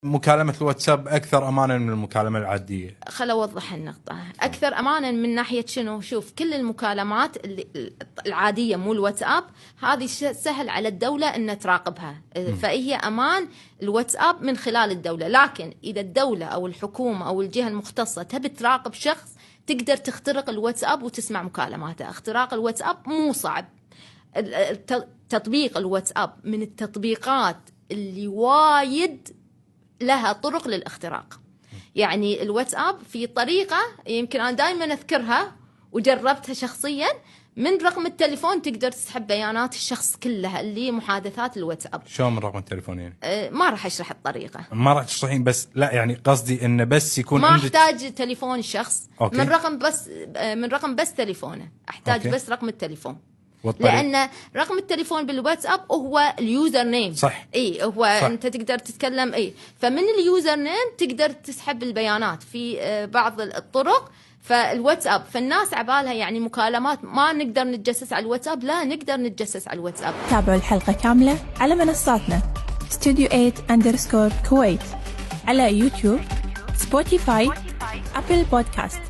مكالمة الواتساب أكثر أمانا من المكالمة العادية؟ خل أوضح النقطة. أكثر أمانا من ناحية شنو؟ شوف، كل المكالمات العادية مو الواتساب هذه سهل على الدولة أن تراقبها، فهي أمان الواتساب من خلال الدولة. لكن إذا الدولة أو الحكومة أو الجهة المختصة تبي تراقب شخص تقدر تخترق الواتساب وتسمع مكالماته. اختراق الواتساب مو صعب. تطبيق الواتساب من التطبيقات اللي وايد لها طرق للاختراق. يعني الواتساب في طريقة يمكن أنا دائما أذكرها وجربتها شخصيا، من رقم التليفون تقدر تسحب بيانات الشخص كلها اللي محادثات الواتساب. شو من رقم التليفون يعني؟ ما راح أشرح الطريقة، ما راح تشرحين، بس لا يعني قصدي إنه بس يكون ما عندك أحتاج تليفون الشخص. أوكي. من رقم بس تليفونه أحتاج. أوكي. بس رقم التليفون، لأن رقم التليفون بالواتساب هو اليوزر نيم. صح. هو صح. أنت تقدر تتكلم فمن اليوزر نيم تقدر تسحب البيانات في بعض الطرق. فالواتساب فالناس عبالها يعني مكالمات ما نقدر نتجسس على الواتساب، لا نقدر نتجسس على الواتساب. تابعوا الحلقة كاملة على منصاتنا Studio 8_Kuwait على يوتيوب، سبوتيفاي، أبل بودكاست.